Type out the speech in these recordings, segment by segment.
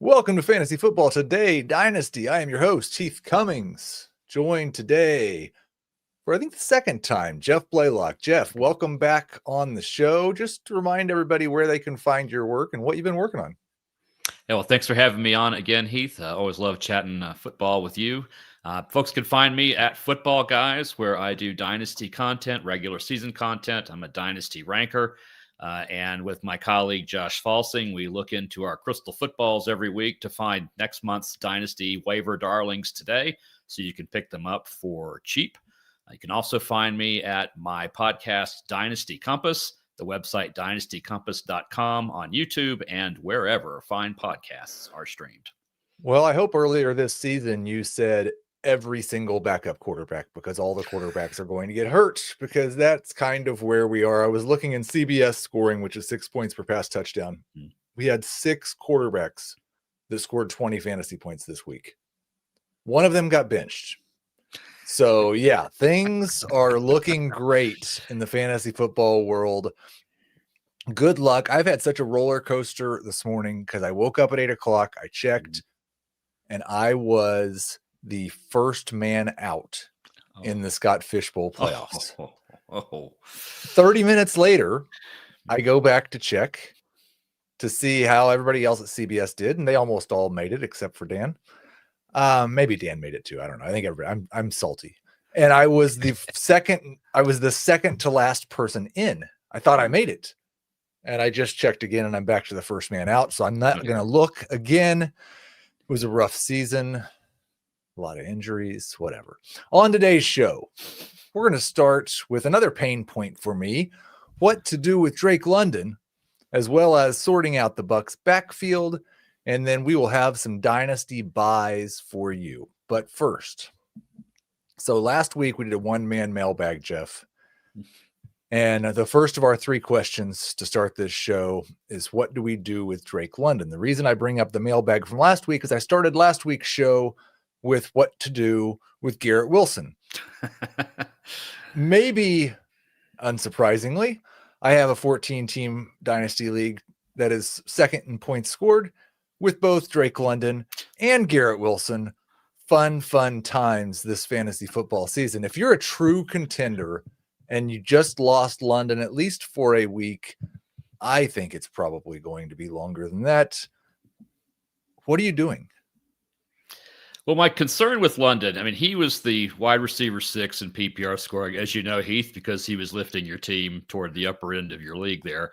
Welcome to Fantasy Football Today Dynasty. I am your host, Heath Cummings, joined today for I think the second time, Jeff Blaylock. Jeff, welcome back on the show. Just to remind everybody where they can find your work and what you've been working on. Yeah, well, thanks for having me on again, Heath. I always love chatting football with you. Folks can find me at Football Guys, where I do Dynasty content, regular season content. I'm a Dynasty ranker. And with my colleague Josh Falsing, we look into our crystal footballs every week to find next month's Dynasty waiver darlings today, so you can pick them up for cheap. You can also find me at my podcast, Dynasty Compass, the website dynastycompass.com, on YouTube, and wherever fine podcasts are streamed. Well, I hope earlier this season you said every single backup quarterback, because all the quarterbacks are going to get hurt, because that's kind of where we are. I was looking in CBS scoring, which is 6 points per pass touchdown. We had 6 quarterbacks that scored 20 fantasy points this week. One of them got benched. So yeah, things are looking great in the fantasy football world. Good luck. I've had such a roller coaster this morning because I woke up at 8 o'clock. I checked and I was the first man out in the Scott Fishbowl playoffs. 30 minutes later, I go back to check to see how everybody else at CBS did, and they almost all made it except for Dan. Maybe Dan made it too. I don't know. I think everybody, I'm salty. And I was the second to last person in. I thought I made it. And I just checked again and I'm back to the first man out. So I'm not going to look again. It was a rough season. A lot of injuries, whatever. On today's show, we're going to start with another pain point for me, what to do with Drake London, as well as sorting out the Bucs backfield, and then we will have some dynasty buys for you. But first, so last week we did a one-man mailbag, Jeff, and the first of our 3 questions to start this show is, what do we do with Drake London? The reason I bring up the mailbag from last week is I started last week's show with what to do with Garrett Wilson. Maybe unsurprisingly, I have a 14-team dynasty league that is second in points scored with both Drake London and Garrett Wilson. Fun times this fantasy football season. If you're a true contender and you just lost London at least for a week, I think it's probably going to be longer than that. What are you doing? Well, my concern with London, I mean, he was the wide receiver 6 in PPR scoring, as you know, Heath, because he was lifting your team toward the upper end of your league there.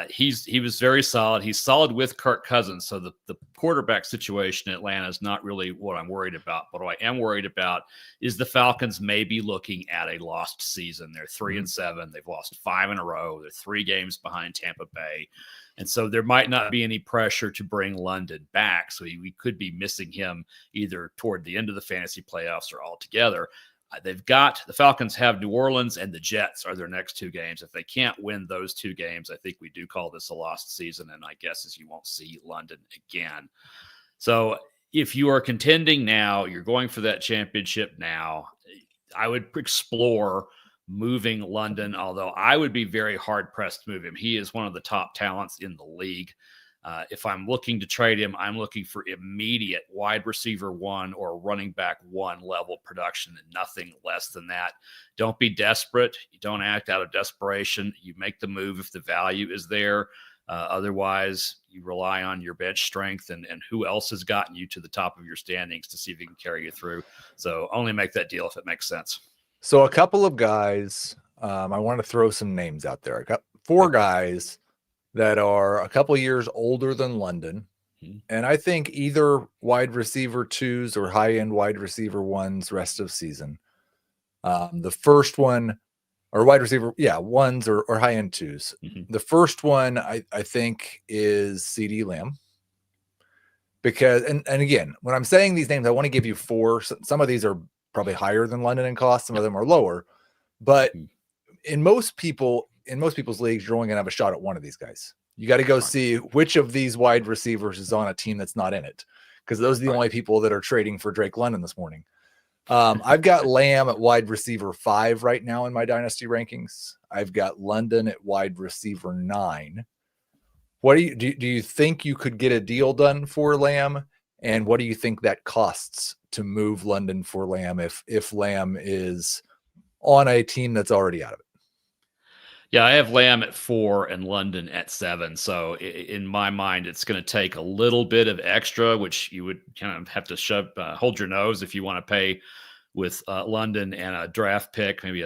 He was very solid. He's solid with Kirk Cousins. So the quarterback situation in Atlanta is not really what I'm worried about. But what I am worried about is the Falcons may be looking at a lost season. They're 3-7. They've lost 5 in a row. They're 3 games behind Tampa Bay. And so there might not be any pressure to bring London back. So we could be missing him either toward the end of the fantasy playoffs or altogether. The Falcons have New Orleans and the Jets are their next 2 games. If they can't win those 2 games, I think we do call this a lost season. And I guess as you won't see London again. So if you are contending now, you're going for that championship now, I would explore moving London, although I would be very hard-pressed to move him. He is one of the top talents in the league. If I'm looking to trade him, I'm looking for immediate wide receiver 1 or running back 1 level production and nothing less than that. Don't be desperate. You don't act out of desperation. You make the move if the value is there. Otherwise, you rely on your bench strength and who else has gotten you to the top of your standings to see if he can carry you through. So only make that deal if it makes sense. So a couple of guys, I want to throw some names out there. I got 4 guys that are a couple years older than London. And I think either wide receiver 2s or high-end wide receiver 1s rest of season. The first one, or wide receiver, 1s or high-end 2s. The first one I think is CD Lamb. Because, and again, when I'm saying these names, I want to give you 4. Some of these are probably higher than London in cost. Some of them are lower. But in most people's leagues, you're only going to have a shot at one of these guys. You got to go see which of these wide receivers is on a team that's not in it, because those are the only people that are trading for Drake London this morning. I've got Lamb at wide receiver 5 right now in my dynasty rankings. I've got London at wide receiver 9. What do you think you could get a deal done for Lamb? And what do you think that costs to move London for Lamb if Lamb is on a team that's already out of it? Yeah, I have Lamb at 4 and London at 7. So in my mind, it's going to take a little bit of extra, which you would kind of have to hold your nose if you want to pay with London and a draft pick, maybe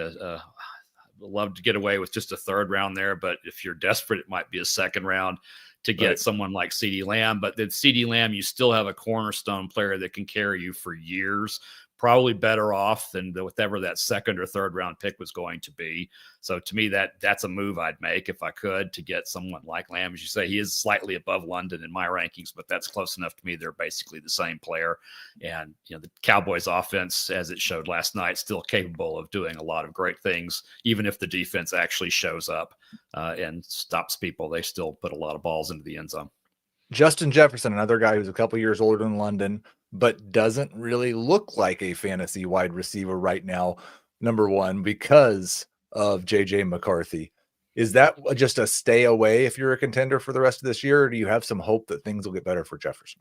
love to get away with just a third round there. But if you're desperate, it might be a second round to get someone like CeeDee Lamb. But then CeeDee Lamb, you still have a cornerstone player that can carry you for years. Probably better off than whatever that second or third round pick was going to be. So to me, that's a move I'd make if I could to get someone like Lamb. As you say, he is slightly above London in my rankings, but that's close enough to me. They're basically the same player. And, the Cowboys offense, as it showed last night, still capable of doing a lot of great things. Even if the defense actually shows up and stops people, they still put a lot of balls into the end zone. Justin Jefferson, another guy who's a couple years older than London, but doesn't really look like a fantasy wide receiver right now, number one, because of J.J. McCarthy. Is that just a stay away if you're a contender for the rest of this year, or do you have some hope that things will get better for Jefferson?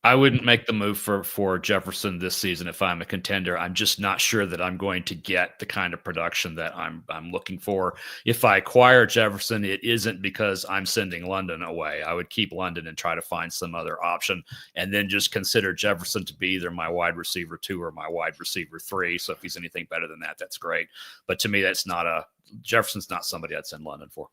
I wouldn't make the move for Jefferson this season if I'm a contender. I'm just not sure that I'm going to get the kind of production that I'm looking for. If I acquire Jefferson, it isn't because I'm sending London away. I would keep London and try to find some other option, and then just consider Jefferson to be either my wide receiver 2 or my wide receiver 3. So if he's anything better than that, that's great. But to me, Jefferson's not somebody I'd send London for.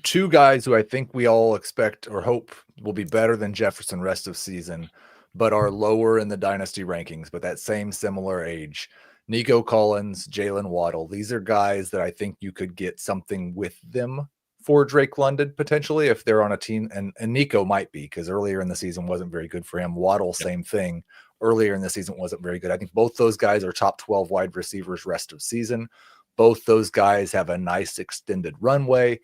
Two guys who I think we all expect or hope will be better than Jefferson rest of season, but are lower in the dynasty rankings, but that same similar age. Nico Collins, Jalen Waddle. These are guys that I think you could get something with them for Drake London potentially if they're on a team. And Nico might be, because earlier in the season wasn't very good for him. Waddle, same thing. Earlier in the season wasn't very good. I think both those guys are top 12 wide receivers rest of season. Both those guys have a nice extended runway.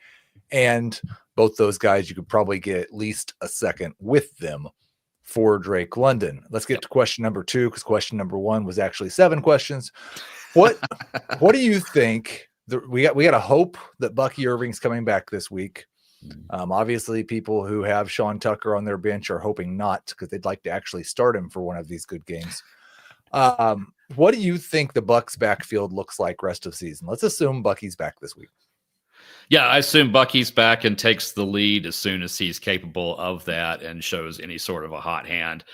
And both those guys, you could probably get at least a second with them for Drake London. Let's get to question number 2, because question number 1 was actually 7 questions. What do you think? We got a hope that Bucky Irving's coming back this week. Obviously, people who have Sean Tucker on their bench are hoping not, because they'd like to actually start him for one of these good games. What do you think the Bucs backfield looks like rest of season? Let's assume Bucky's back this week. Yeah, I assume Bucky's back and takes the lead as soon as he's capable of that and shows any sort of a hot hand.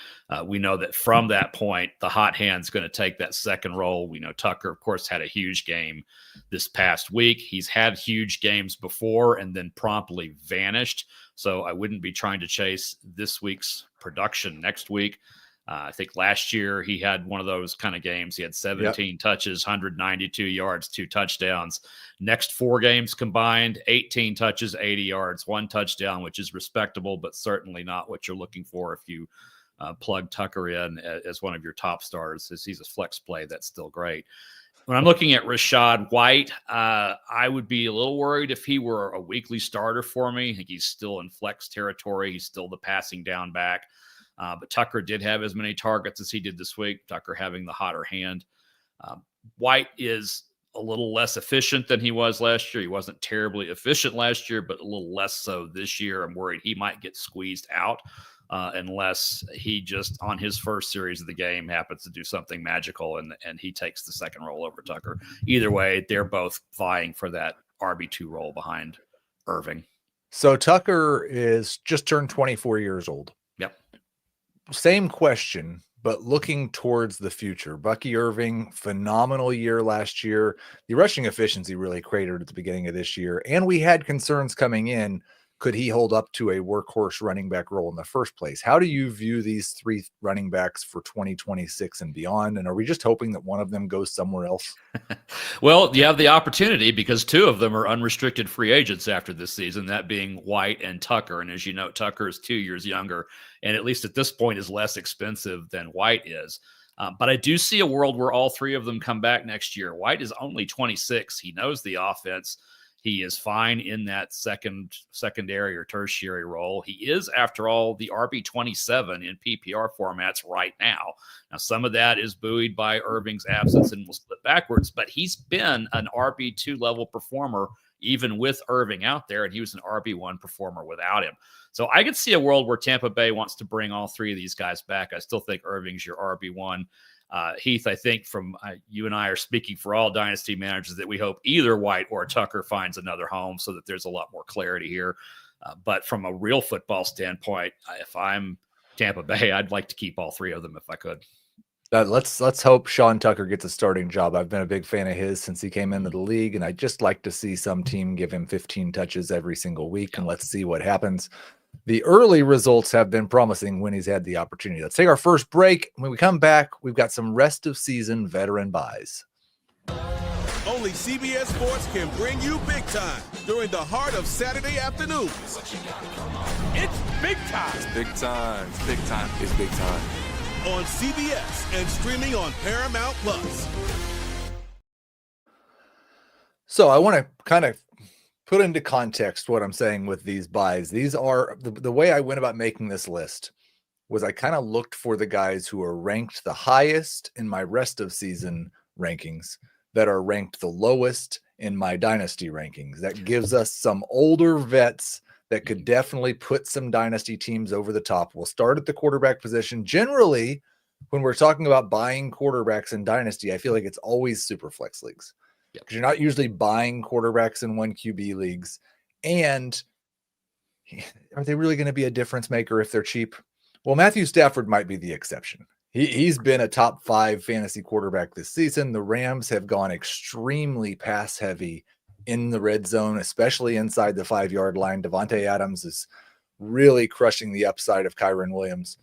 We know that from that point, the hot hand's going to take that second role. We know Tucker, of course, had a huge game this past week. He's had huge games before and then promptly vanished. So I wouldn't be trying to chase this week's production next week. I think last year he had one of those kind of games. He had 17 touches, 192 yards, 2 touchdowns. Next 4 games combined, 18 touches, 80 yards, 1 touchdown, which is respectable, but certainly not what you're looking for if you plug Tucker in as one of your top stars. As he's a flex play, that's still great. When I'm looking at Rachaad White, I would be a little worried if he were a weekly starter for me. I think he's still in flex territory. He's still the passing down back. But Tucker did have as many targets as he did this week, Tucker having the hotter hand. White is a little less efficient than he was last year. He wasn't terribly efficient last year, but a little less so this year. I'm worried he might get squeezed out unless he just, on his first series of the game, happens to do something magical and he takes the second role over Tucker. Either way, they're both vying for that RB2 role behind Irving. So Tucker is just turned 24 years old. Yep. Same question, but looking towards the future. Bucky Irving, phenomenal year last year. The rushing efficiency really cratered at the beginning of this year, and we had concerns coming in. Could he hold up to a workhorse running back role in the first place? How do you view these 3 running backs for 2026 and beyond? And are we just hoping that one of them goes somewhere else? Well, you have the opportunity because 2 of them are unrestricted free agents after this season, that being White and Tucker. And as you know, Tucker is 2 years younger and at least at this point is less expensive than White is. But I do see a world where all 3 of them come back next year. White is only 26. He knows the offense. He is fine in that secondary or tertiary role. He is, after all, the RB27 in PPR formats right now. Now, some of that is buoyed by Irving's absence and will slip backwards, but he's been an RB2 level performer even with Irving out there, and he was an RB1 performer without him. So I could see a world where Tampa Bay wants to bring all three of these guys back. I still think Irving's your RB1. Heath, I think from you and I are speaking for all dynasty managers that we hope either White or Tucker finds another home so that there's a lot more clarity here. But from a real football standpoint, if I'm Tampa Bay, I'd like to keep all three of them if I could. Let's hope Sean Tucker gets a starting job. I've been a big fan of his since he came into the league, and I'd just like to see some team give him 15 touches every single week, and let's see what happens. The early results have been promising when he's had the opportunity. Let's take our first break. When we come back, we've got some rest of season veteran buys. Only CBS Sports can bring you big time during the heart of Saturday afternoons. It's big time. It's big time. It's big time. It's big time. On CBS and streaming on Paramount Plus. So I want to kind of put into context what I'm saying with these buys. These are the way I went about making this list was I kind of looked for the guys who are ranked the highest in my rest of season rankings that are ranked the lowest in my dynasty rankings. That gives us some older vets that could definitely put some dynasty teams over the top. We'll start at the quarterback position. Generally, when we're talking about buying quarterbacks in dynasty, I feel like it's always super flex leagues. Because you're not usually buying quarterbacks in 1 QB leagues. And are they really going to be a difference maker if they're cheap? Well, Matthew Stafford might be the exception. He's been a top 5 fantasy quarterback this season. The Rams have gone extremely pass heavy in the red zone, especially inside the 5-yard line. Davante Adams is really crushing the upside of Kyren Williams.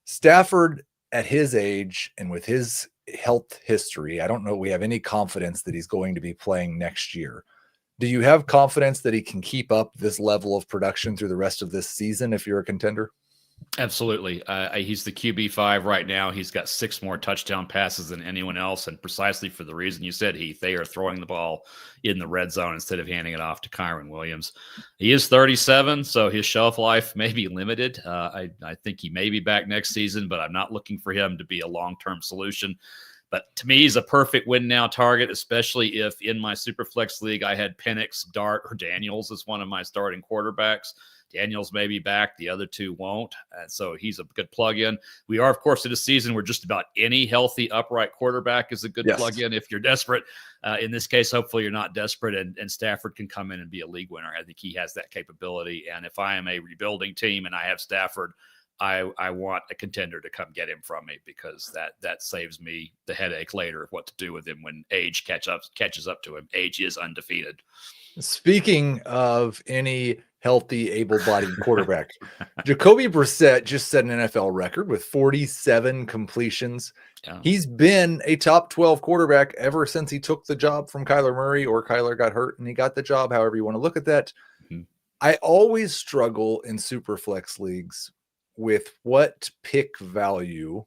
Stafford, at his age and with his health history, I don't know we have any confidence that he's going to be playing next year. Do you have confidence that he can keep up this level of production through the rest of this season if you're a contender? Absolutely. He's the QB5 right now. He's got 6 more touchdown passes than anyone else. And precisely for the reason you said, Heath, they are throwing the ball in the red zone instead of handing it off to Kyren Williams. He is 37, so his shelf life may be limited. I think he may be back next season, but I'm not looking for him to be a long-term solution. But to me, he's a perfect win now target, especially if in my Superflex league, I had Penix, Dart, or Daniels as one of my starting quarterbacks. Daniels may be back. The other 2 won't. So he's a good plug-in. We are, of course, in a season where just about any healthy upright quarterback is a good plug-in if you're desperate. In this case, hopefully you're not desperate, and Stafford can come in and be a league winner. I think he has that capability. And if I am a rebuilding team and I have Stafford, I want a contender to come get him from me, because that saves me the headache later of what to do with him when age catches up to him. Age is undefeated. Speaking of any healthy, able-bodied quarterback, Jacoby Brissett just set an NFL record with 47 completions. Yeah. He's been a top 12 quarterback ever since he took the job from Kyler Murray, or Kyler got hurt and he got the job, however you want to look at that. Mm-hmm. I always struggle in Superflex leagues with what pick value,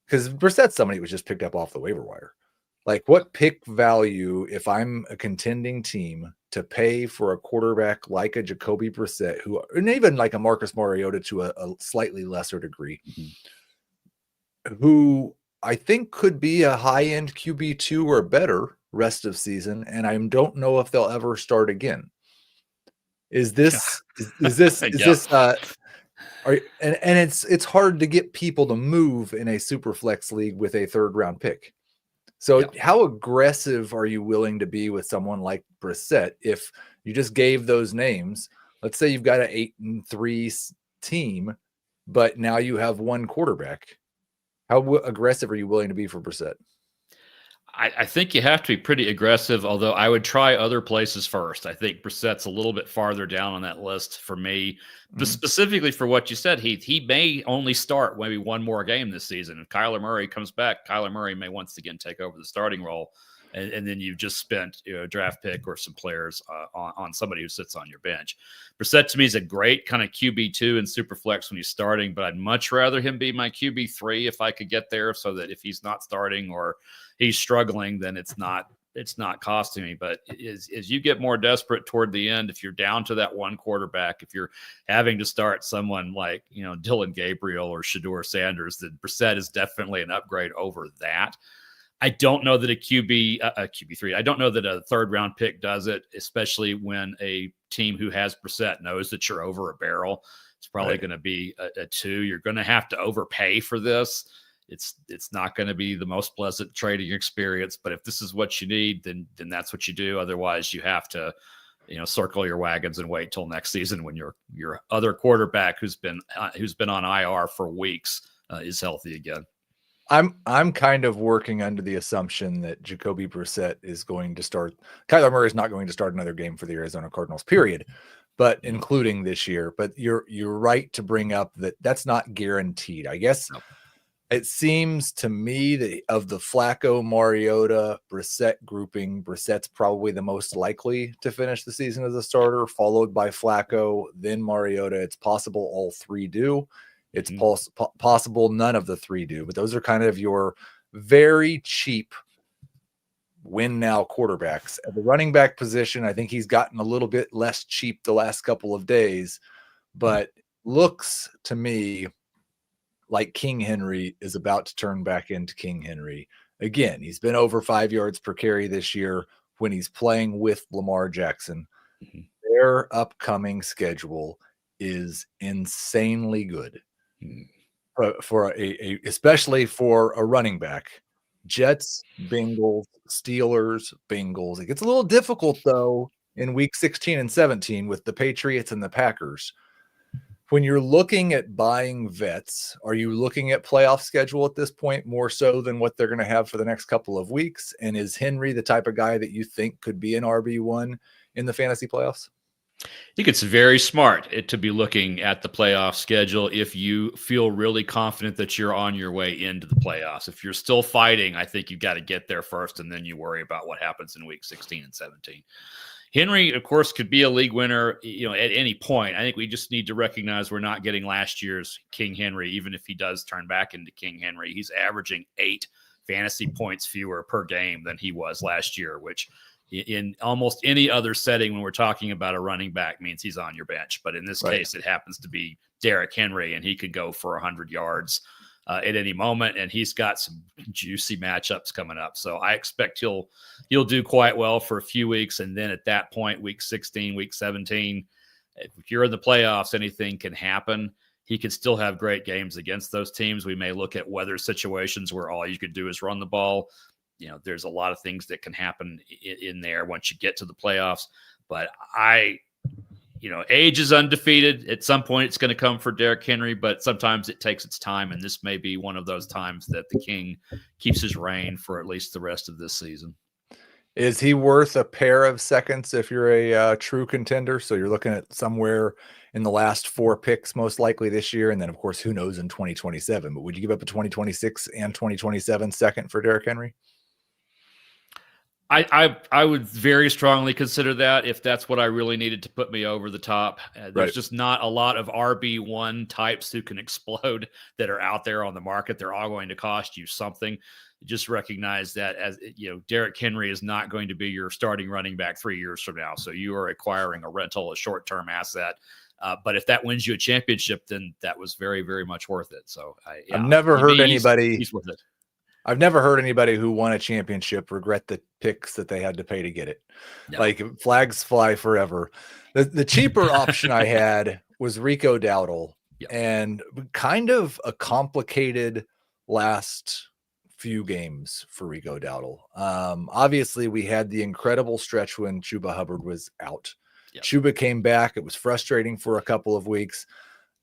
because Brissett's somebody who was just picked up off the waiver wire. Like, what pick value, if I'm a contending team, to pay for a quarterback like a Jacoby Brissett, who, and even like a Marcus Mariota to a slightly lesser degree, who I think could be a high-end QB2 or better rest of season, and I don't know if they'll ever start again. Is this it's hard to get people to move in a Superflex league with a 3rd-round pick. So how aggressive are you willing to be with someone like Brissett if you just gave those names? Let's say you've got an 8-3 team, but now you have 1 quarterback. How aggressive are you willing to be for Brissett? I think you have to be pretty aggressive, although I would try other places first. I think Brissett's a little bit farther down on that list for me, but specifically for what you said, Heath. He may only start maybe 1 more game this season. If Kyler Murray comes back, Kyler Murray may once again take over the starting role, and then you've just spent a draft pick or some players on somebody who sits on your bench. Brissett to me is a great kind of QB2 in Superflex when he's starting, but I'd much rather him be my QB3 if I could get there, so that if he's not starting or he's struggling, then it's not costing me. But as you get more desperate toward the end, if you're down to that 1 quarterback, if you're having to start someone like, Dylan Gabriel or Shedeur Sanders, then Brissett is definitely an upgrade over that. I don't know that a QB3. I don't know that a third round pick does it, especially when a team who has Brissett knows that you're over a barrel. It's probably going to be a 2. You're going to have to overpay for this. It's not going to be the most pleasant trading experience, but if this is what you need, then that's what you do. Otherwise, you have to, circle your wagons and wait till next season when your other quarterback who's been on IR for weeks is healthy again. I'm kind of working under the assumption that Jacoby Brissett is going to start. Kyler Murray is not going to start another game for the Arizona Cardinals, period, but including this year. But you're right to bring up that that's not guaranteed. I guess it seems to me that of the Flacco, Mariota, Brissett grouping, Brissett's probably the most likely to finish the season as a starter, followed by Flacco, then Mariota. It's possible all 3 do. It's possible none of the 3 do, but those are kind of your very cheap win now quarterbacks. At the running back position, I think he's gotten a little bit less cheap the last couple of days, but looks to me like King Henry is about to turn back into King Henry. Again, he's been over 5 yards per carry this year when he's playing with Lamar Jackson. Their upcoming schedule is insanely good. For especially for a running back. Jets, Bengals, Steelers, Bengals. It gets a little difficult though in week 16 and 17 with the Patriots and the Packers. When you're looking at buying vets, are you looking at playoff schedule at this point more so than what they're going to have for the next couple of weeks? And is Henry the type of guy that you think could be an RB1 in the fantasy playoffs? I think it's very smart to be looking at the playoff schedule if you feel really confident that you're on your way into the playoffs. If you're still fighting, I think you've got to get there first, and then you worry about what happens in week 16 and 17. Henry, of course, could be a league winner, at any point. I think we just need to recognize we're not getting last year's King Henry, even if he does turn back into King Henry. He's averaging 8 fantasy points fewer per game than he was last year, which in almost any other setting when we're talking about a running back means he's on your bench. But in this case, it happens to be Derrick Henry, and he could go for 100 yards at any moment, and he's got some juicy matchups coming up. So I expect he'll do quite well for a few weeks, and then at that point, week 16, week 17, if you're in the playoffs, anything can happen. He could still have great games against those teams. We may look at weather situations where all you could do is run the ball. There's a lot of things that can happen in there once you get to the playoffs. But age is undefeated. At some point, it's going to come for Derrick Henry, but sometimes it takes its time, and this may be one of those times that the King keeps his reign for at least the rest of this season. Is he worth a pair of seconds if you're a true contender? So you're looking at somewhere in the last 4 picks, most likely this year, and then, of course, who knows in 2027. But would you give up a 2026 and 2027 second for Derrick Henry? I would very strongly consider that if that's what I really needed to put me over the top. There's just not a lot of RB1 types who can explode that are out there on the market. They're all going to cost you something. Just recognize that Derrick Henry is not going to be your starting running back 3 years from now. So you are acquiring a rental, a short-term asset. But if that wins you a championship, then that was very, very much worth it. So I've never heard anybody. He's worth it. I've never heard anybody who won a championship regret the picks that they had to pay to get it. No. Like flags fly forever. The cheaper option I had was Rico Dowdle, and kind of a complicated last few games for Rico Dowdle. Obviously, we had the incredible stretch when Chuba Hubbard was out. Chuba came back. It was frustrating for a couple of weeks.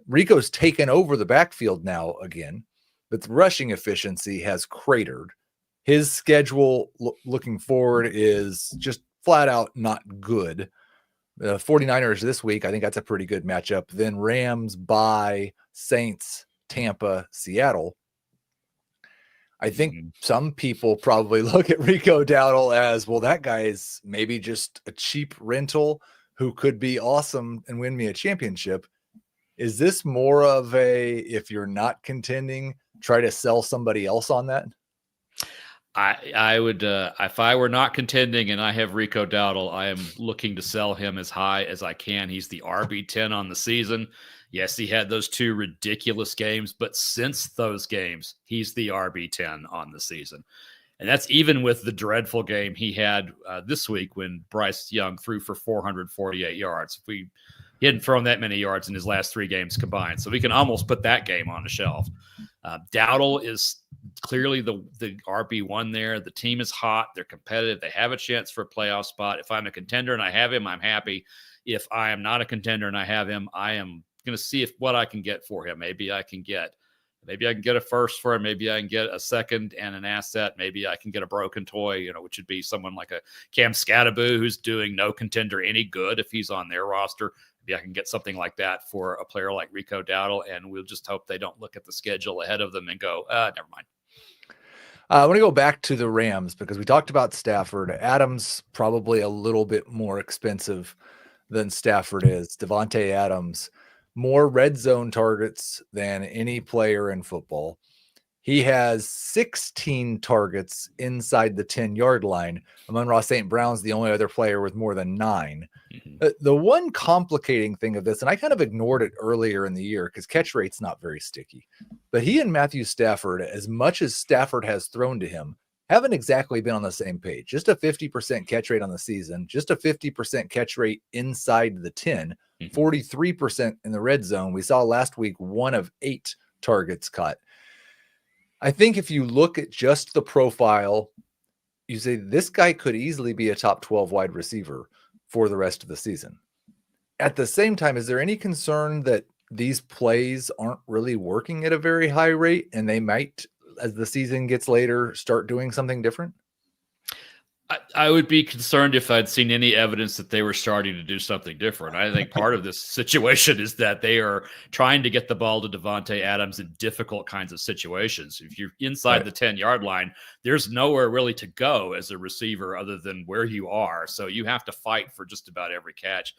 Rico's taken over the backfield now again. But the rushing efficiency has cratered. His schedule looking forward is just flat out not good. The 49ers this week, I think that's a pretty good matchup. Then Rams, bye, Saints, Tampa, Seattle. I think some people probably look at Rico Dowdle as, well, that guy is maybe just a cheap rental who could be awesome and win me a championship. Is this more of a, if you're not contending, try to sell somebody else on that? I would, if I were not contending and I have Rico Dowdle, I am looking to sell him as high as I can. He's the RB10 on the season. Yes, he had those 2 ridiculous games, but since those games, he's the RB10 on the season. And that's even with the dreadful game he had this week when Bryce Young threw for 448 yards. He hadn't thrown that many yards in his last 3 games combined. So we can almost put that game on the shelf. Dowdle is clearly the RB1 there. The team is hot. They're competitive. They have a chance for a playoff spot. If I'm a contender and I have him, I'm happy. If I am not a contender and I have him, I am going to see what I can get for him. Maybe I can get a first for him. Maybe I can get a second and an asset. Maybe I can get a broken toy, which would be someone like a Cam Scattaboo who's doing no contender any good if he's on their roster. Maybe I can get something like that for a player like Rico Dowdle, and we'll just hope they don't look at the schedule ahead of them and go, never mind. I want to go back to the Rams because we talked about Stafford. Adams probably a little bit more expensive than Stafford is. Davante Adams, more red zone targets than any player in football. He has 16 targets inside the 10-yard line. Amon-Ra St. Brown's the only other player with more than 9. Mm-hmm. The one complicating thing of this, and I kind of ignored it earlier in the year because catch rate's not very sticky, but he and Matthew Stafford, as much as Stafford has thrown to him, haven't exactly been on the same page. Just a 50% catch rate on the season, just a 50% catch rate inside the 10, 43% in the red zone. We saw last week 1 of 8 targets caught. I think if you look at just the profile, you say this guy could easily be a top 12 wide receiver for the rest of the season. At the same time, is there any concern that these plays aren't really working at a very high rate and they might, as the season gets later, start doing something different? I would be concerned if I'd seen any evidence that they were starting to do something different. I think part of this situation is that they are trying to get the ball to Davante Adams in difficult kinds of situations. If you're inside the 10-yard line, there's nowhere really to go as a receiver other than where you are. So you have to fight for just about every catch.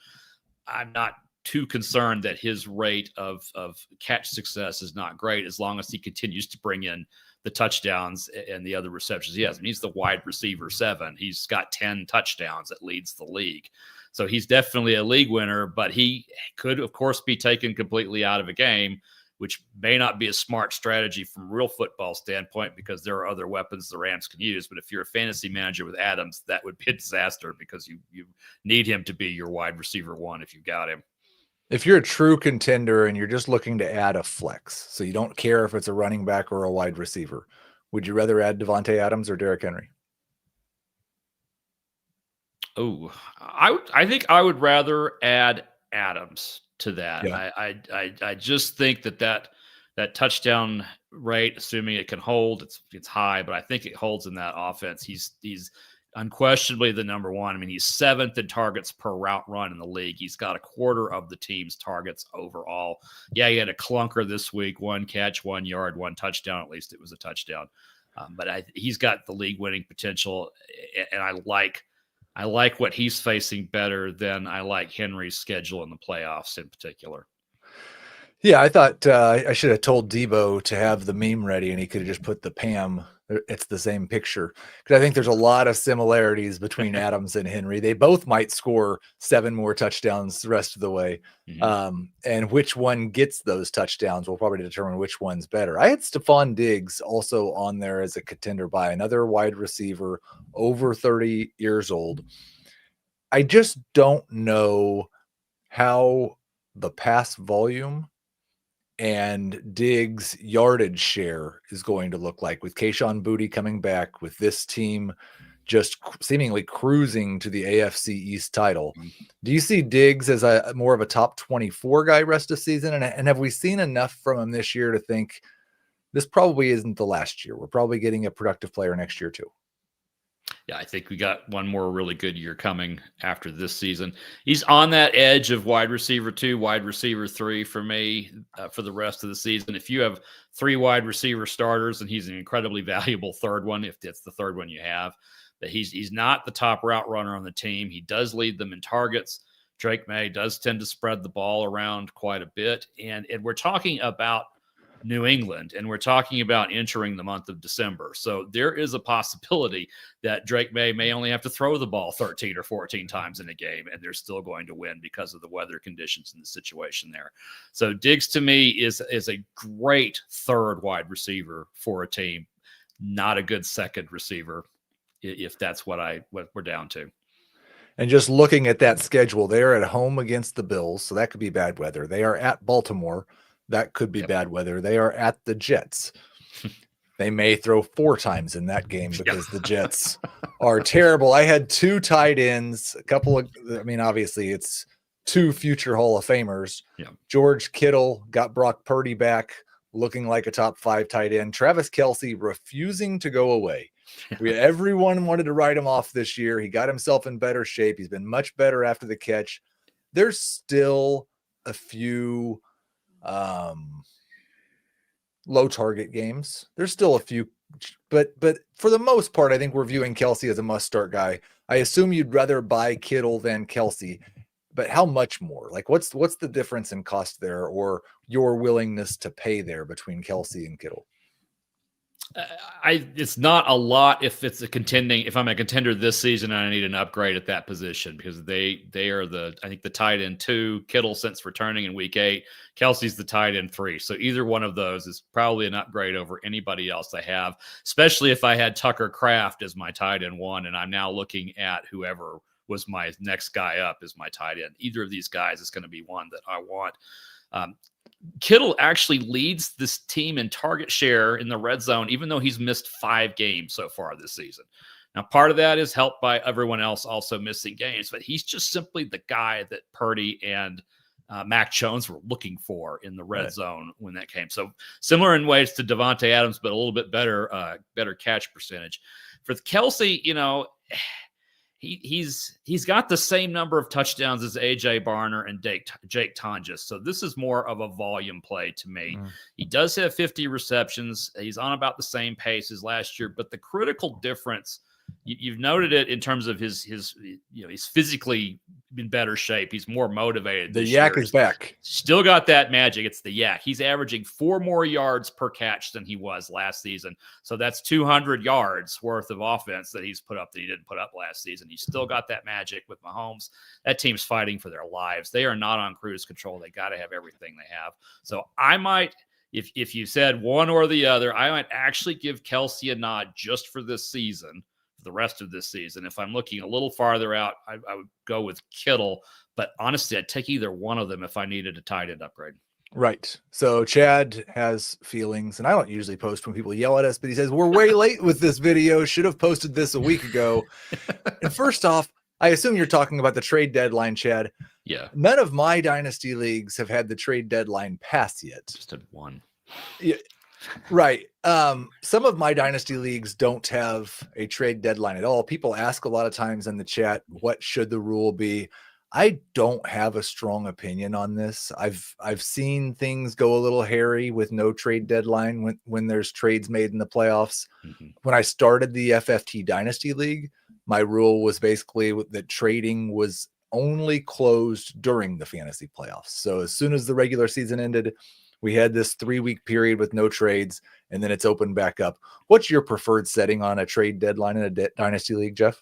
I'm not too concerned that his rate of catch success is not great as long as he continues to bring in the touchdowns and the other receptions he has. And he's the wide receiver 7. He's got 10 touchdowns that leads the league. So he's definitely a league winner, but he could, of course, be taken completely out of a game, which may not be a smart strategy from a real football standpoint because there are other weapons the Rams can use. But if you're a fantasy manager with Adams, that would be a disaster because you need him to be your wide receiver 1 if you've got him. If you're a true contender and you're just looking to add a flex, so you don't care if it's a running back or a wide receiver, would you rather add Davante Adams or Derrick Henry? Oh, I think I would rather add Adams to that. Yeah. I just think that touchdown rate, assuming it can hold, it's high, but I think it holds in that offense. He's unquestionably the number 1. I mean, he's 7th in targets per route run in the league. He's got a quarter of the team's targets overall. Yeah, he had a clunker this week, 1 catch, 1 yard, 1 touchdown. At least it was a touchdown. But he's got the league winning potential, and I like what he's facing better than I like Henry's schedule in the playoffs in particular. Yeah, I thought I should have told Debo to have the meme ready and he could have just put the Pam. It's the same picture because I think there's a lot of similarities between Adams and Henry. They both might score 7 more touchdowns the rest of the way. Mm-hmm. And which one gets those touchdowns will probably determine which one's better. I had Stefon Diggs also on there as a contender by another wide receiver over 30 years old. I just don't know how the pass volume and Diggs' yardage share is going to look like with Kayshon Boutte coming back, with this team just seemingly cruising to the AFC East title. Do you see Diggs as a more of a top 24 guy rest of season? And have we seen enough from him this year to think this probably isn't the last year? We're probably getting a productive player next year too. Yeah, I think we got one more really good year coming after this season. He's on that edge of wide receiver 2, wide receiver 3 for me for the rest of the season. If you have 3 wide receiver starters, and he's an incredibly valuable third one, if it's the third one you have, but he's not the top route runner on the team. He does lead them in targets. Drake May does tend to spread the ball around quite a bit. And we're talking about New England, and we're talking about entering the month of December. So there is a possibility that Drake may only have to throw the ball 13 or 14 times in a game, and they're still going to win because of the weather conditions and the situation there. So Diggs to me is a great third wide receiver for a team. not a good second receiver if that's what we're down to. And just looking at that schedule, they are at home against the Bills, so that could be bad weather. They are at Baltimore. That could be bad weather. They are at the Jets. They may throw 4 times in that game because the Jets are terrible. I had 2 tight ends, obviously it's 2 future Hall of Famers. Yeah. George Kittle got Brock Purdy back, looking like a top 5 tight end. Travis Kelce refusing to go away. Everyone wanted to write him off this year. He got himself in better shape. He's been much better after the catch. There's still a few low target games. There's still a few, but for the most part, I think we're viewing Kelce as a must start guy. I assume you'd rather buy Kittle than Kelce, but how much more? Like what's the difference in cost there, or your willingness to pay there between Kelce and Kittle? It's not a lot if I'm a contender this season and I need an upgrade at that position, because they are I think the tight end 2, Kittle since returning in week 8, Kelce's the tight end 3. So either one of those is probably an upgrade over anybody else I have, especially if I had Tucker Kraft as my tight end 1 and I'm now looking at whoever was my next guy up as my tight end. Either of these guys is going to be one that I want. Kittle actually leads this team in target share in the red zone, even though he's missed 5 games so far this season. Now, part of that is helped by everyone else also missing games, but he's just simply the guy that Purdy and Mac Jones were looking for in the red zone when that came. So similar in ways to Davante Adams, but a little bit better catch percentage. For Kelce, he's got the same number of touchdowns as AJ Barner and Jake Tonjes. So this is more of a volume play to me. He does have 50 receptions. He's on about the same pace as last year, but the critical difference, you've noted it in terms of his he's physically in better shape. He's more motivated. The yak is back. Still got that magic. It's the yak. He's averaging 4 more yards per catch than he was last season. So that's 200 yards worth of offense that he's put up that he didn't put up last season. He's still got that magic with Mahomes. That team's fighting for their lives. They are not on cruise control. They got to have everything they have. So I might, if you said one or the other, I might actually give Kelce a nod just for this season. The rest of this season. If I'm looking a little farther out, I would go with Kittle, but honestly, I'd take either one of them if I needed a tight end upgrade. Right. So Chad has feelings, and I don't usually post when people yell at us, but he says, we're way late with this video. Should have posted this a week ago. And first off, I assume you're talking about the trade deadline, Chad. Yeah. None of my dynasty leagues have had the trade deadline pass yet. Just had one. Yeah. Right. Some of my dynasty leagues don't have a trade deadline at all. People ask a lot of times in the chat, what should the rule be? I don't have a strong opinion on this. I've seen things go a little hairy with no trade deadline when there's trades made in the playoffs. When I started the FFT Dynasty League, my rule was basically that trading was only closed during the fantasy playoffs. So as soon as the regular season ended, we had this 3-week period with no trades, and then it's opened back up. What's your preferred setting on a trade deadline in a dynasty league, Jeff?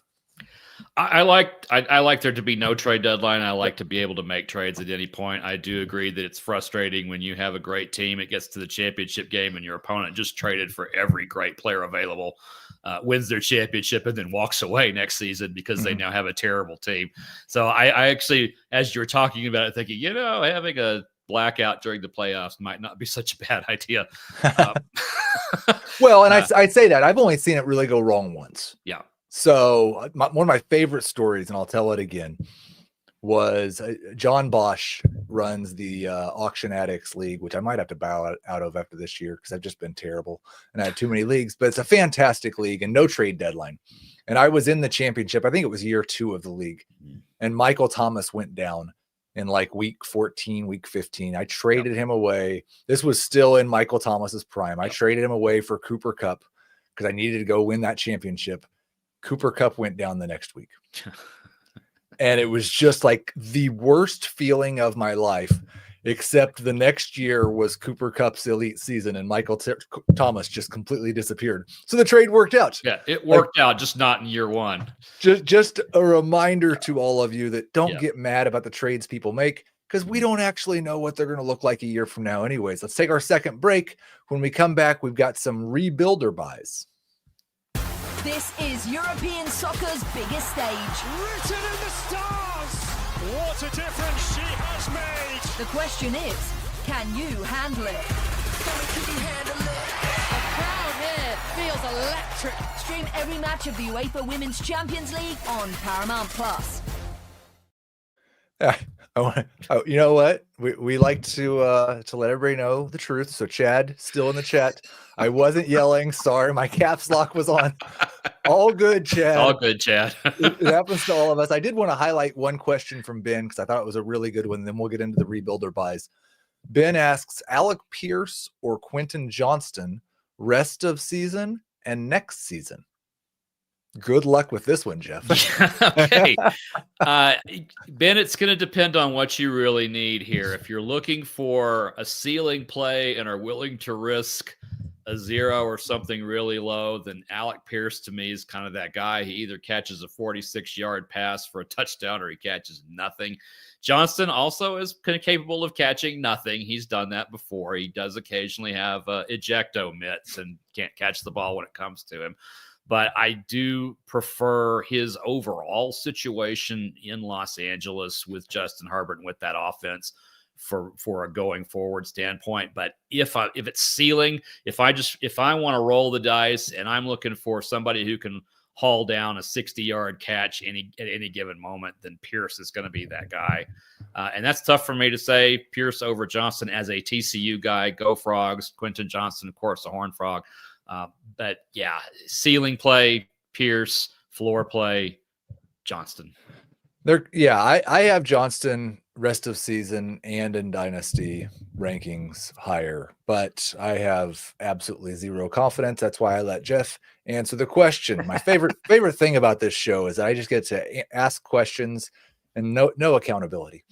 I like there to be no trade deadline. I like to be able to make trades at any point. I do agree that it's frustrating when you have a great team, it gets to the championship game and your opponent just traded for every great player available, wins their championship, and then walks away next season because they now have a terrible team. So I actually, as you're talking about it, thinking, having a blackout during the playoffs might not be such a bad idea. Well, and I'd say that I've only seen it really go wrong once. Yeah. So one of my favorite stories, and I'll tell it again, was John Bosch runs the Auction Addicts League, which I might have to bow out of after this year because I've just been terrible and I had too many leagues, but it's a fantastic league and no trade deadline. And I was in the championship. I think it was year 2 of the league, and Michael Thomas went down in like week 14, week 15. I traded him away. This was still in Michael Thomas's prime. I traded him away for Cooper Kupp because I needed to go win that championship. Cooper Kupp went down the next week. And it was just like the worst feeling of my life, except the next year was Cooper Kupp's elite season and Michael Thomas just completely disappeared. So the trade worked out. Yeah, it worked out, just not in year 1. Just a reminder to all of you that don't get mad about the trades people make, because we don't actually know what they're going to look like a year from now anyways. Let's take our second break. When we come back, we've got some rebuilder buys. This is European soccer's biggest stage. Written in the stars! What a difference she has made! The question is, can you handle it? The crowd here feels electric. Stream every match of the UEFA Women's Champions League on Paramount Plus. You know what? We like to let everybody know the truth. So Chad, still in the chat. I wasn't yelling. Sorry, my caps lock was on. All good, Chad. All good, Chad. It happens to all of us. I did want to highlight one question from Ben because I thought it was a really good one. Then we'll get into the rebuilder buys. Ben asks, Alec Pierce or Quentin Johnston, rest of season and next season? Good luck with this one, Jeff. Okay. Ben, it's going to depend on what you really need here. If you're looking for a ceiling play and are willing to risk a 0 or something really low, then Alec Pierce to me is kind of that guy. He either catches a 46-yard pass for a touchdown or he catches nothing. Johnston also is kind of capable of catching nothing. He's done that before. He does occasionally have ejecto mitts and can't catch the ball when it comes to him. But I do prefer his overall situation in Los Angeles with Justin Herbert and with that offense for a going forward standpoint. But if it's ceiling, if I want to roll the dice and I'm looking for somebody who can haul down a 60-yard catch at any given moment, then Pierce is going to be that guy. And that's tough for me to say. Pierce over Johnson as a TCU guy. Go Frogs. Quentin Johnston, of course, a Horned Frog. But yeah, ceiling play, Pierce, floor play, Johnston. I have Johnston rest of season and in Dynasty rankings higher, but I have absolutely zero confidence. That's why I let Jeff answer the question. My favorite thing about this show is I just get to ask questions and no accountability.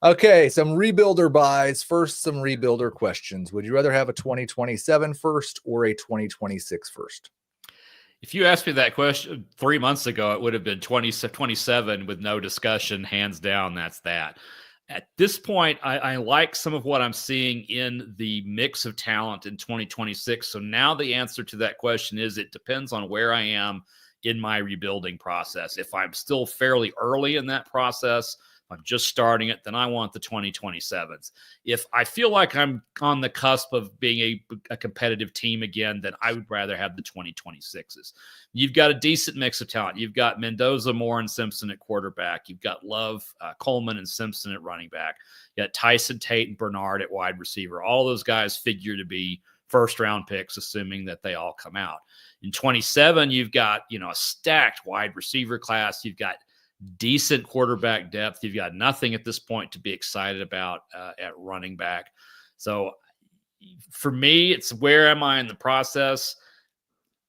Okay, some rebuilder buys. First, some rebuilder questions. Would you rather have a 2027 first or a 2026 first? If you asked me that question 3 months ago, it would have been 2027 with no discussion, hands down, that's that. At this point, I like some of what I'm seeing in the mix of talent in 2026. So now the answer to that question is it depends on where I am in my rebuilding process. If I'm still fairly early in that process, I'm just starting it, then I want the 2027s. If I feel like I'm on the cusp of being a competitive team again, then I would rather have the 2026s. You've got a decent mix of talent. You've got Mendoza, Moore, and Simpson at quarterback. You've got Love, Coleman, and Simpson at running back. You got Tyson, Tate, and Bernard at wide receiver. All those guys figure to be first-round picks, assuming that they all come out. In 27, you've got a stacked wide receiver class. You've got decent quarterback depth. You've got nothing at this point to be excited about at running back. So for me, it's where am I in the process?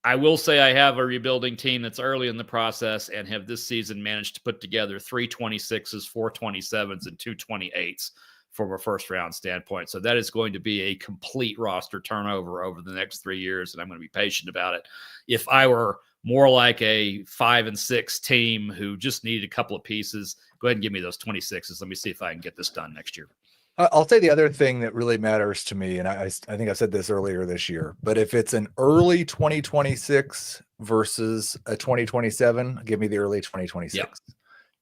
I will say I have a rebuilding team that's early in the process and have this season managed to put together 3 26s, 4 27s, and 2 28s from a first-round standpoint. So that is going to be a complete roster turnover over the next 3 years, and I'm going to be patient about it. If I were more like a 5 and 6 team who just needed a couple of pieces, go ahead and give me those 26s. Let me see if I can get this done next year. I'll say the other thing that really matters to me, and I think I said this earlier this year, but if it's an early 2026 versus a 2027, give me the early 2026. Yep.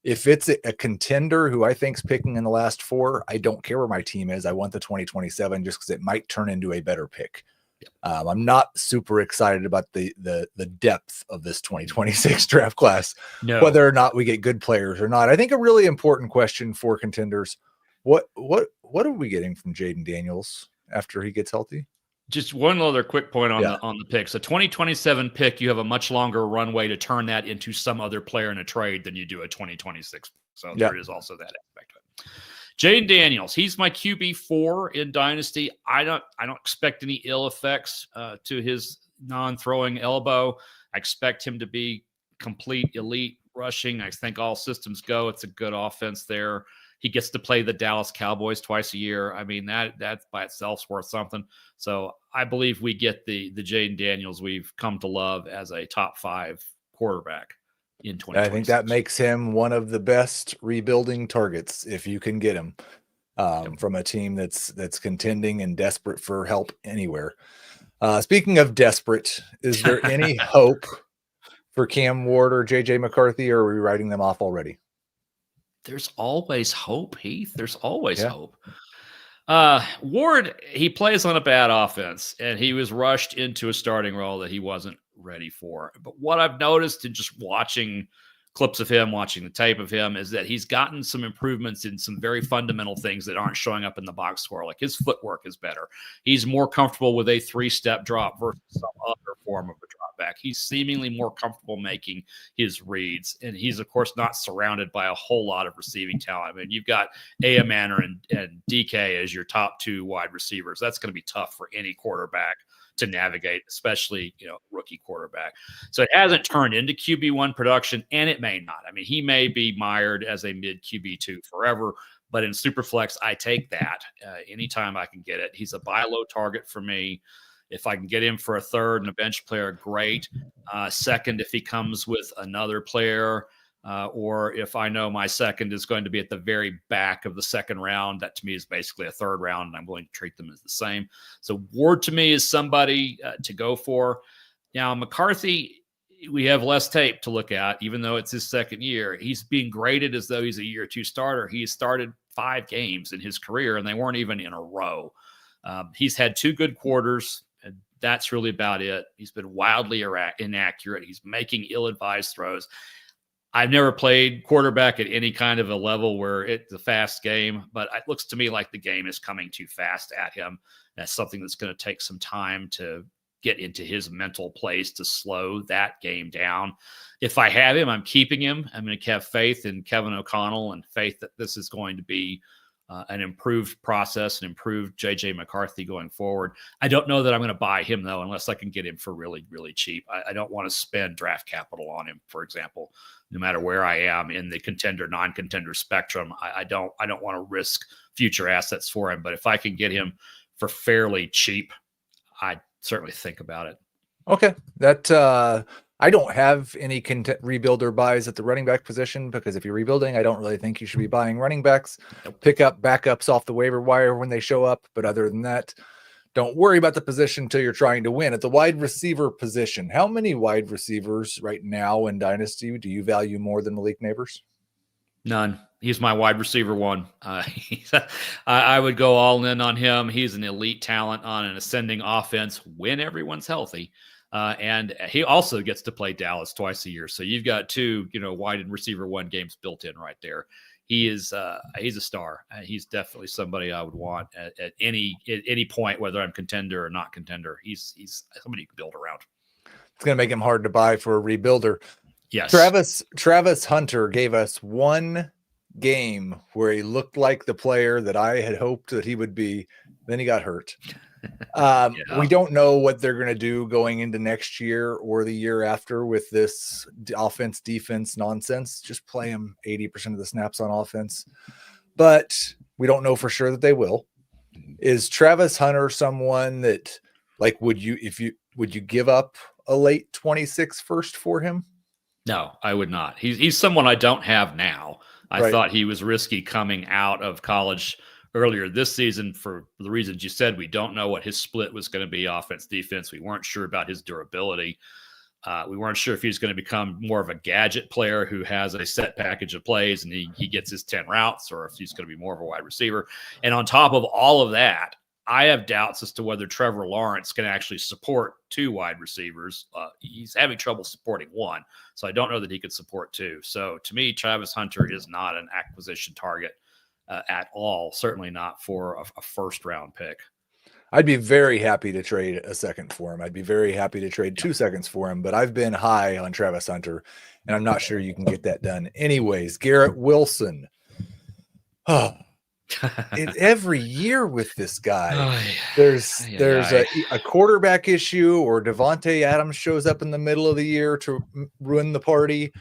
If it's a contender who I think's picking in the last 4, I don't care where my team is. I want the 2027 just because it might turn into a better pick. I'm not super excited about the depth of this 2026 draft class, whether or not we get good players or not. I think a really important question for contenders, what are we getting from Jayden Daniels after he gets healthy? Just one other quick point on the picks. A 2027 pick, you have a much longer runway to turn that into some other player in a trade than you do a 2026. So there is also that aspect of it. Jayden Daniels, he's my QB4 in Dynasty. I don't expect any ill effects to his non-throwing elbow. I expect him to be complete elite rushing. I think all systems go. It's a good offense there. He gets to play the Dallas Cowboys twice a year. I mean, that by itself is worth something. So I believe we get the Jayden Daniels we've come to love as a top 5 quarterback in 2026. I think that makes him one of the best rebuilding targets if you can get him from a team that's contending and desperate for help anywhere. Speaking of desperate, is there any hope for Cam Ward or J.J. McCarthy, or are we writing them off already? There's always hope, Heath. There's always hope. Ward, he plays on a bad offense, and he was rushed into a starting role that he wasn't ready for. But what I've noticed in just watching clips of him, watching the tape of him, is that he's gotten some improvements in some very fundamental things that aren't showing up in the box score. Like his footwork is better. He's more comfortable with a 3-step drop versus some other form of a drop back. He's seemingly more comfortable making his reads. And he's, of course, not surrounded by a whole lot of receiving talent. I mean, you've got A.M. Manor and DK as your top 2 wide receivers. That's going to be tough for any quarterback to navigate, especially, rookie quarterback. So it hasn't turned into QB1 production, and it may not. I mean, he may be mired as a mid QB2 forever, but in Superflex, I take that anytime I can get it. He's a buy low target for me. If I can get him for a third and a bench player, great. Second, if he comes with another player, or if I know my second is going to be at the very back of the second round, that to me is basically a third round, and I'm going to treat them as the same. So Ward to me is somebody to go for. Now, McCarthy, we have less tape to look at, even though it's his second year. He's being graded as though he's a year 2 starter. He started 5 games in his career, and they weren't even in a row. He's had 2 good quarters, and that's really about it. He's been wildly inaccurate. He's making ill-advised throws. I've never played quarterback at any kind of a level where it's a fast game, but it looks to me like the game is coming too fast at him. That's something that's going to take some time to get into his mental place to slow that game down. If I have him, I'm keeping him. I'm going to have faith in Kevin O'Connell and faith that this is going to be an improved process, an improved J.J. McCarthy going forward. I don't know that I'm going to buy him, though, unless I can get him for really, really cheap. I don't want to spend draft capital on him, for example, no matter where I am in the contender, non-contender spectrum. I don't want to risk future assets for him. But if I can get him for fairly cheap, I'd certainly think about it. Okay. That I don't have any rebuild or buys at the running back position, because if you're rebuilding, I don't really think you should be buying running backs. Pick up backups off the waiver wire when they show up. But other than that, don't worry about the position until you're trying to win. At the wide receiver position, how many wide receivers right now in Dynasty do you value more than Malik Nabers? None. He's my wide receiver 1. I would go all in on him. He's an elite talent on an ascending offense when everyone's healthy. And he also gets to play Dallas twice a year. So you've got 2, wide receiver 1 games built in right there. He's a star. He's definitely somebody I would want at any point, whether I'm contender or not contender. He's somebody you can build around. It's going to make him hard to buy for a rebuilder. Yes. Travis Hunter gave us 1 game where he looked like the player that I had hoped that he would be. Then he got hurt. We don't know what they're going to do going into next year or the year after with this offense defense nonsense. Just play him 80% of the snaps on offense, but we don't know for sure that they will. Is Travis Hunter someone that, like, would you give up a late 26 first for him? No, I would not. He's someone I don't have now. I thought he was risky coming out of college earlier this season for the reasons you said. We don't know what his split was going to be, offense, defense. We weren't sure about his durability. We weren't sure if he's going to become more of a gadget player who has a set package of plays and he gets his 10 routes, or if he's going to be more of a wide receiver. And on top of all of that, I have doubts as to whether Trevor Lawrence can actually support 2 wide receivers. He's having trouble supporting 1, so I don't know that he could support 2. So to me, Travis Hunter is not an acquisition target at all, certainly not for a first-round pick. I'd be very happy to trade a second for him. I'd be very happy to trade 2 seconds for him, but I've been high on Travis Hunter, and I'm not sure you can get that done. Anyways, Garrett Wilson. Oh, every year with this guy, there's a quarterback issue, or Davante Adams shows up in the middle of the year to ruin the party.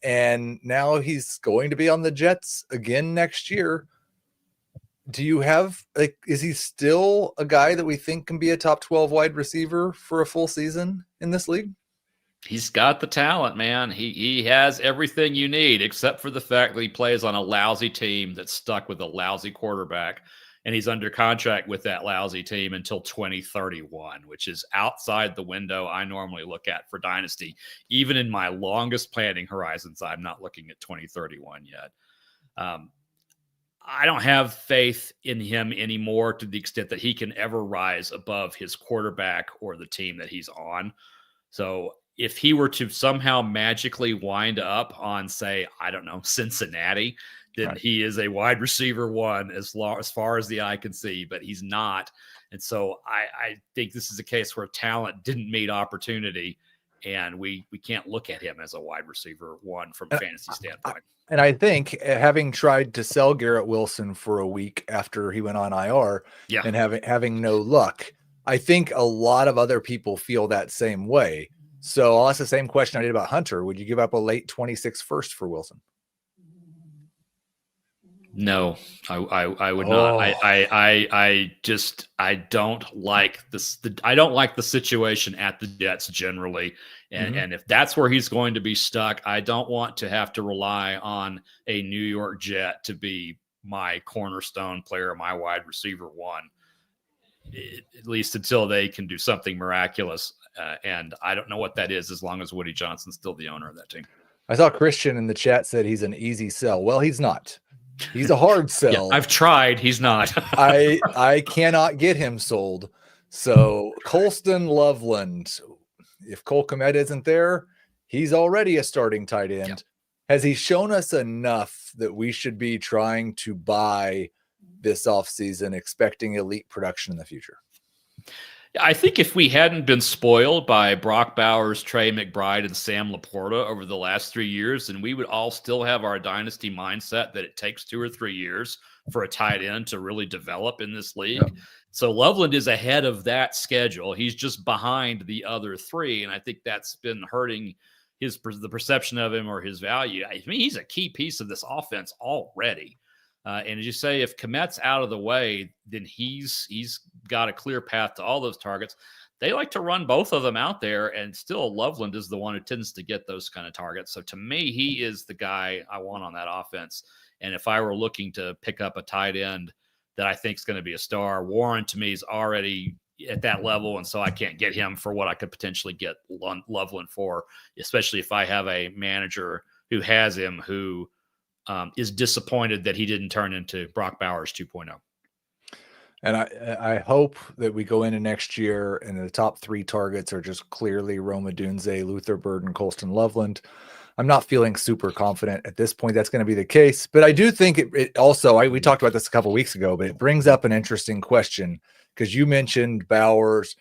And now he's going to be on the Jets again next year. Do you have, is he still a guy that we think can be a top 12 wide receiver for a full season in this league? He's got the talent, man. He has everything you need, except for the fact that he plays on a lousy team that's stuck with a lousy quarterback. and he's under contract with that lousy team until 2031, which is outside the window I normally look at for Dynasty. Even in my longest planning horizons, I'm not looking at 2031 yet. I don't have faith in him anymore to the extent that he can ever rise above his quarterback or the team that he's on. So if he were to somehow magically wind up on, say, I don't know, Cincinnati, then he is a wide receiver one as far as the eye can see, but he's not. And so I think this is a case where talent didn't meet opportunity, and we can't look at him as a wide receiver one from a fantasy standpoint. And I think having tried to sell Garrett Wilson for a week after he went on IR and having no luck, I think a lot of other people feel that same way. So I'll ask the same question I did about Hunter. Would you give up a late 26 first for Wilson? No, I would not. I don't like this. I don't like the situation at the Jets generally. And if that's where he's going to be stuck, I don't want to have to rely on a New York Jet to be my cornerstone player, my wide receiver one, at least until they can do something miraculous. And I don't know what that is as long as Woody Johnson's still the owner of that team. I saw Christian in the chat said he's an easy sell. Well, he's not. He's a hard sell. Yeah, I've tried. He's not. I cannot get him sold. So Colston Loveland, if Cole Kmet isn't there, he's already a starting tight end. Yep. Has he shown us enough that we should be trying to buy this offseason, expecting elite production in the future? I think if we hadn't been spoiled by Brock Bowers, Trey McBride, and Sam Laporta over the last 3 years, then we would all still have our dynasty mindset that it takes 2 or 3 years for a tight end to really develop in this league. Yep. So Loveland is ahead of that schedule. He's just behind the other 3, and I think that's been hurting the perception of him or his value. I mean, he's a key piece of this offense already. And as you say, if Kmet's out of the way, then he's got a clear path to all those targets. They like to run both of them out there, and still Loveland is the one who tends to get those kind of targets. So to me, he is the guy I want on that offense. And if I were looking to pick up a tight end that I think is going to be a star, Warren to me is already at that level, and so I can't get him for what I could potentially get Loveland for, especially if I have a manager who has him who is disappointed that he didn't turn into Brock Bowers 2.0. And I hope that we go into next year and the top 3 targets are just clearly Rome Odunze, Luther Bird, and Colston Loveland. I'm not feeling super confident at this point that's going to be the case, but I do think it also, we talked about this a couple of weeks ago, but it brings up an interesting question because you mentioned Bowers.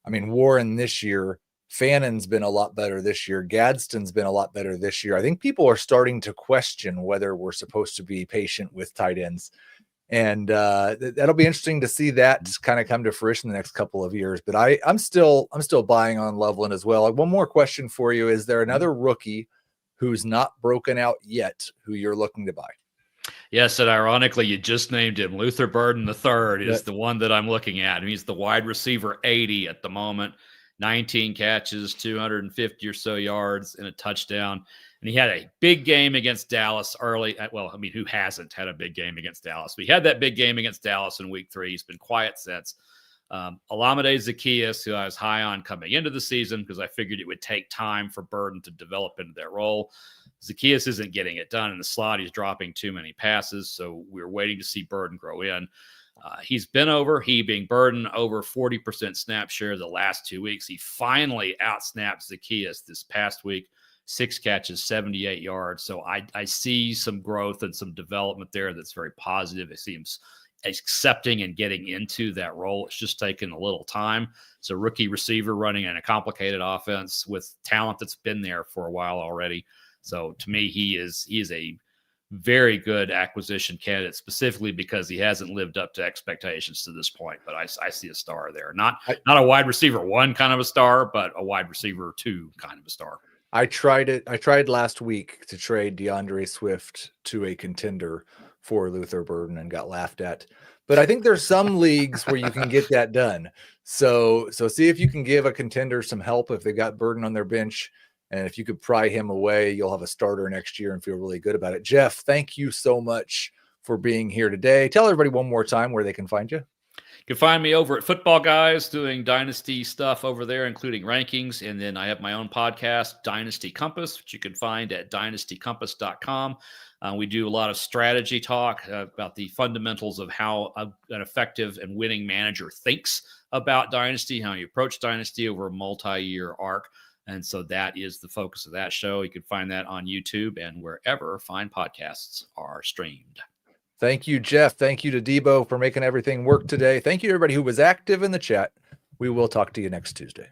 I mean, Warren this year, Fannon's been a lot better this year. Gadsden's been a lot better this year. I think people are starting to question whether we're supposed to be patient with tight ends. And that'll be interesting to see that kind of come to fruition the next couple of years. But I'm still buying on Loveland as well. One more question for you. Is there another rookie who's not broken out yet who you're looking to buy? Yes, and ironically, you just named him. Luther Burden III is the one that I'm looking at. He's the wide receiver 80 at the moment. 19 catches, 250 or so yards, and a touchdown. And he had a big game against Dallas early. Well, I mean, who hasn't had a big game against Dallas? But he had that big game against Dallas in week 3. He's been quiet since. Olamide Zaccheaus, who I was high on coming into the season because I figured it would take time for Burden to develop into that role. Zaccheaus isn't getting it done in the slot. He's dropping too many passes, so we're waiting to see Burden grow in. He's been he being Burden, over 40% snap share the last 2 weeks. He finally outsnapped Zaccheaus this past week, 6 catches, 78 yards. So I see some growth and some development there that's very positive. It seems accepting and getting into that role. It's just taken a little time. So rookie receiver running in a complicated offense with talent that's been there for a while already. So to me, he is a very good acquisition candidate, specifically because he hasn't lived up to expectations to this point. But I see a star there. Not a wide receiver 1 kind of a star, but a wide receiver 2 kind of a star. I tried last week to trade DeAndre Swift to a contender for Luther Burden and got laughed at. But I think there's some leagues where you can get that done. So see if you can give a contender some help if they got Burden on their bench. And if you could pry him away, you'll have a starter next year and feel really good about it. Jeff, thank you so much for being here today. Tell everybody one more time where they can find you. You can find me over at Football Guys doing Dynasty stuff over there, including rankings. And then I have my own podcast, Dynasty Compass, which you can find at dynastycompass.com. We do a lot of strategy talk about the fundamentals of how an effective and winning manager thinks about Dynasty, how you approach Dynasty over a multi-year arc. And so that is the focus of that show. You can find that on YouTube and wherever fine podcasts are streamed. Thank you, Jeff. Thank you to Debo for making everything work today. Thank you to everybody who was active in the chat. We will talk to you next Tuesday.